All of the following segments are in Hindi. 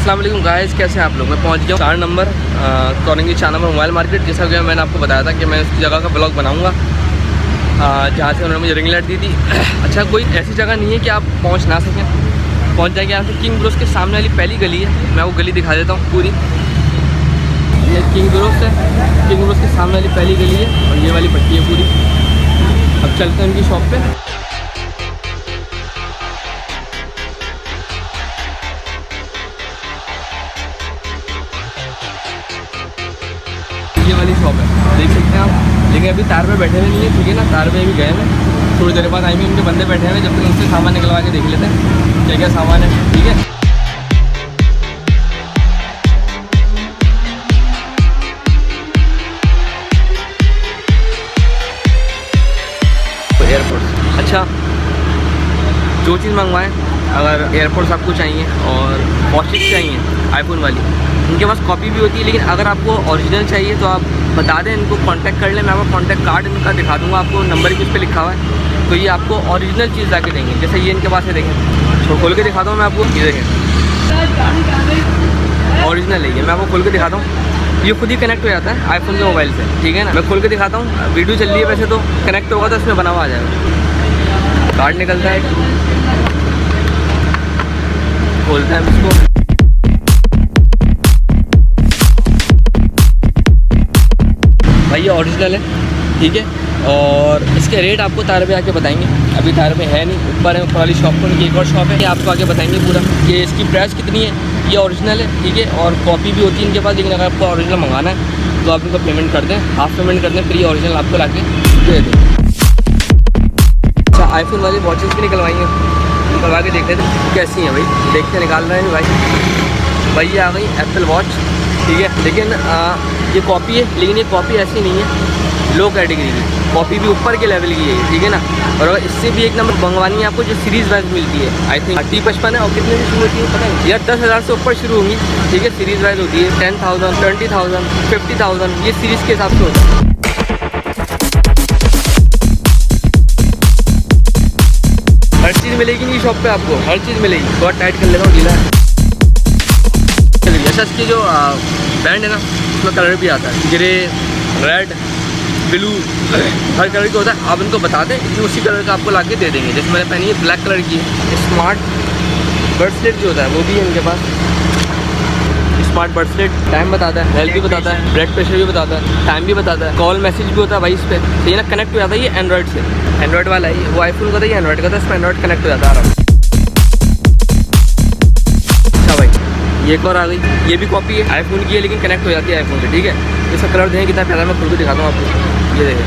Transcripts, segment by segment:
अस्सलाम वालेकुम गाइस, कैसे हैं आप लोग। मैं पहुंच गया हूँ 4 number colony 4 number mobile market. जैसा कि मैंने आपको बताया था कि मैं उस जगह का ब्लॉग बनाऊंगा जहाँ से उन्होंने मुझे रिंग लाइट दी थी। अच्छा, कोई ऐसी जगह नहीं है कि आप पहुँच ना सकें। पहुँच जाएंगे यहाँ से किंग ब्रोस के सामने वाली पहली गली है। मैं वो गली दिखा देता हूँ पूरी। ये किंग ब्रोस है, किंग ब्रोस के सामने वाली पहली गली है और ये वाली पट्टी है पूरी। अब चलते हैं उनकी शॉप पे। ये वाली शॉप है, देख सकते हैं आप। लेकिन अभी तार पे बैठे हुए नहीं है, ठीक है ना। तार पे अभी गए हैं, थोड़ी देर बाद आएंगे। उनके बंदे बैठे हैं, जब तक उनसे सामान निकलवा के देख लेते हैं क्या क्या सामान है, ठीक है। तो एयरपोर्ट्स, अच्छा जो चीज़ मंगवाएं, अगर एयरपोर्ट्स आपको चाहिए और वॉचेस चाहिए आईफोन वाली, इनके पास कॉपी भी होती है। लेकिन अगर आपको ओरिजिनल चाहिए तो आप बता दें, इनको कांटेक्ट कर लें। मैं आपको कांटेक्ट कार्ड इनका दिखा दूंगा, आपको नंबर भी उस पर लिखा हुआ है। तो ये आपको ओरिजिनल चीज़ ला के देंगे। जैसे ये इनके पास है, देखें, तो खोल के दिखाता हूँ मैं आपको। ये देखें, ओरिजिनल है ये। मैं आपको खोल के दिखाता हूँ। ये खुद ही कनेक्ट हो जाता है आईफोन के मोबाइल से, ठीक है ना। मैं खोल के दिखाता हूँ, वीडियो चल रही है वैसे, तो कनेक्ट होगा तो इसमें बना हुआ आ जाएगा। कार्ड निकलता है, खोलते हैं इसको। भाई ये ओरिजिनल है, ठीक है। और इसके रेट आपको तार पे आके बताएंगे। अभी तार पे है नहीं, ऊपर है, ऊपर वाली शॉप पर उनकी एक और शॉप है। ये आपको आके बताएंगे पूरा कि इसकी प्राइस कितनी है। ये ओरिजिनल है, ठीक है। और कॉपी भी होती है इनके पास। लेकिन अगर आपको ओरिजिनल मंगाना है तो आप इनको पेमेंट कर दें, हाफ पेमेंट कर दें, फिर ये ओरिजिनल आपको ला के दे दें। अच्छा, आईफोन वाली वॉचेस भी निकलवाएंगे, निकलवा के देख लेते हैं कैसी हैं भाई। देखते निकाल रहे हैं भाई ये आ गई एप्पल वॉच, ठीक है। लेकिन ये कॉपी है, लेकिन ये कॉपी ऐसी नहीं है लो कैटेगरी की, कॉपी भी ऊपर के लेवल की है, ठीक है ना। और अगर इससे भी एक नंबर मंगवानी है आपको, जो सीरीज़ वाइज मिलती है, आई थिंक 3055 है। और कितने से शुरू होती है पता है यार, 10,000 से ऊपर शुरू होंगी, ठीक है। सीरीज़ वाइज होती है 10,000, 20,000, 50,000, ये सीरीज़ के हिसाब से होता है। हर चीज़ मिलेगी नहीं शॉप पे आपको, हर चीज़ मिलेगी। बहुत टाइट कर लेता हूँ, ढीला है। अच्छा, इसकी जो बैंड है ना, उसमें कलर भी आता है, ग्रे, रेड, ब्लू, हर कलर का होता है। आप इनको बता दें, इतनी उसी कलर का आपको ला के दे देंगे। जैसे मैंने पहनी है ब्लैक कलर की है। स्मार्ट ब्रेसलेट जो होता है वो भी है इनके पास। स्मार्ट ब्रेसलेट टाइम बताता है, हेल्थ भी बताता है, ब्लड प्रेशर भी बताता है, टाइम भी बताता है, कॉल मैसेज भी होता है भाई इस पर। तो ये ना कनेक्ट हो जाता है, ये एंड्रॉइड से। एंड्रॉइड वाला है वो, आईफोन का था, ये एंड्रॉइड का था। इसमें एंड्रॉइड कनेक्ट हो जाता है आराम। अच्छा भाई, ये एक और आ गई, ये भी कॉपी है, आईफोन की है, लेकिन कनेक्ट हो जाती है आईफोन से, ठीक है। इसका कलर देखें कितना प्यारा, मैं खुद को दिखाता हूँ आपको। ये देखें,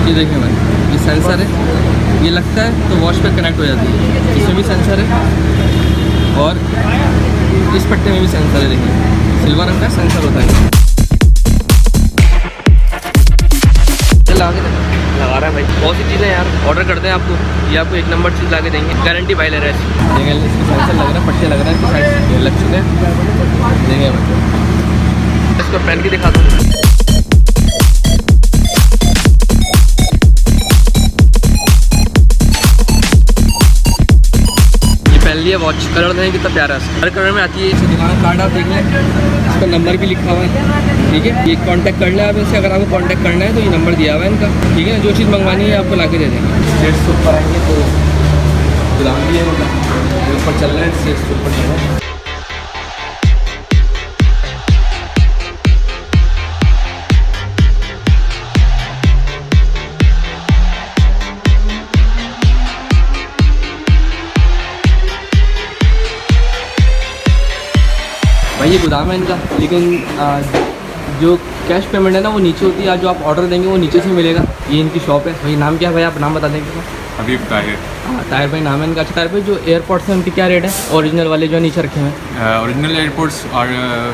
ये देखें भाई, ये सेंसर है, ये लगता है तो वॉच पे कनेक्ट हो जाती है। इसमें भी सेंसर है और इस पट्टे में भी सेंसर है। देखिए, सिल्वर रंग का सेंसर होता है। लगा रहा है भाई, बहुत सी चीज़ें यार ऑर्डर करते हैं आपको, ये आपको एक नंबर चीज़ ला के देंगे, गारंटी भाई ले रहा है। देखें, इसमें सेंसर लग रहा है, पट्टे लग रहे हैं, साइड लग चुके हैं। देखें भाई, इसको पहन के दिखा दूँ। पहन लिया वॉच, कलर देखें कितना प्यारा है, हर कलर में आती है। इस दुकान कार्ड आप देख लें, इसका नंबर भी लिखा हुआ है, ठीक है। ये कांटेक्ट कर लें आप इनसे, अगर आपको कांटेक्ट करना है तो ये नंबर दिया हुआ है इनका, ठीक है। जो चीज़ मंगवानी है आपको ला के दे देंगे। स्टेट्स के ऊपर आएंगे तो गुलाम भी है, ऊपर चल रहे हैं, स्टेट्स के ऊपर चल रहे हैं। भाई ये गोदाम है इनका, लेकिन जो कैश पेमेंट है ना वो नीचे होती है, जो आप ऑर्डर देंगे वो नीचे से मिलेगा। ये इनकी शॉप है भाई। नाम क्या है भाई, आप नाम बता देंगे? हबीब ताहिर। हाँ, ताहिर भाई नाम है इनका। अच्छा ताहिर भाई, जो एयरपोर्ट्स हैं उनके क्या रेट है, ओरिजिनल वाले जो नीचे रखे हैं? ओरिजिनल एयरपोर्ट्स और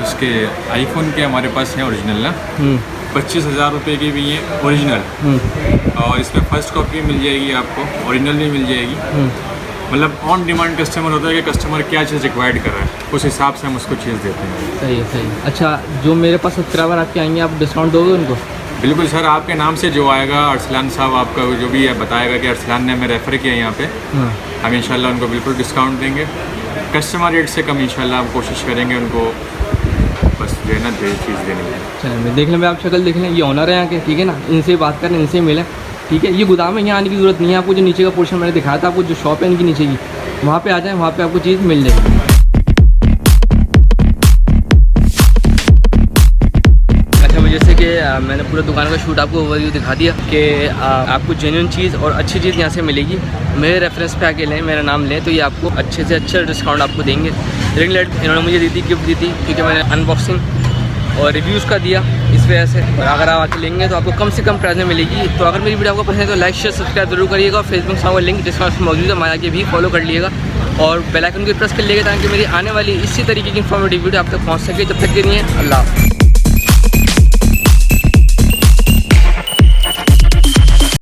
उसके आईफोन के हमारे पास हैं ओरिजिनल ना, 25,000 रुपये की भी हैं ओरिजिनल। और इसमें फर्स्ट कॉपी मिल जाएगी आपको, ओरिजिनल भी मिल जाएगी। मतलब ऑन डिमांड कस्टमर होता है कि कस्टमर क्या चीज़ रिक्वायर्ड कर रहा है, उस हिसाब से हम उसको चीज़ देते हैं। सही है, सही है। अच्छा, जो मेरे पास सब्सक्राइबर आपके आएंगे, आप डिस्काउंट दोगे उनको? बिल्कुल सर, आपके नाम से जो आएगा, अरसलान साहब आपका जो भी है बताएगा कि अरसलान ने हमें रेफ़र किया यहाँ पे, हम इंशाल्लाह उनको बिल्कुल डिस्काउंट देंगे। कस्टमर रेट से कम इंशाल्लाह हम कोशिश करेंगे उनको बस जो है ना दे चीज़ देने की। चलिए देख लें, मैं आप शक्ल देख लें, ये ऑनर है यहाँ के, ठीक है ना, इनसे बात करें, इनसे मिलें, ठीक है। ये गोदाम है, यहाँ आने की ज़रूरत नहीं है आपको। जो नीचे का पोर्शन मैंने दिखाया था आपको, जो शॉप है इनकी नीचे की, वहाँ पे आ जाएँ, वहाँ पे आपको चीज़ मिल जाएगी। अच्छा, वो जैसे कि मैंने पूरा दुकान का शूट आपको ओवरव्यू दिखा दिया कि आपको जेन्युइन चीज़ और अच्छी चीज़ यहाँ से मिलेगी। मेरे रेफरेंस पे आके लें, मेरा नाम लें, तो ये आपको अच्छे से अच्छा डिस्काउंट आपको देंगे। रिंग लाइट इन्होंने मुझे दी थी, गिफ्ट दी थी, क्योंकि मैंने अनबॉक्सिंग और रिव्यूज़ का दिया इस वजह से। और अगर आप आके लेंगे तो आपको कम से कम प्राइस में मिलेगी। तो अगर मेरी वीडियो आपको पसंद है तो लाइक शेयर सब्सक्राइब जरूर करिएगा। और फेसबुक सामने लिंक डिस्क्रिप्शन मौजूद है, हमारे आगे भी फॉलो कर लीजिएगा और बेल आइकन को प्रेस कर लीजिएगा ताकि मेरी आने वाली इसी तरीके की इन्फॉर्मेटिव वीडियो आप तक पहुँच सके। जब तक के लिए अल्लाह।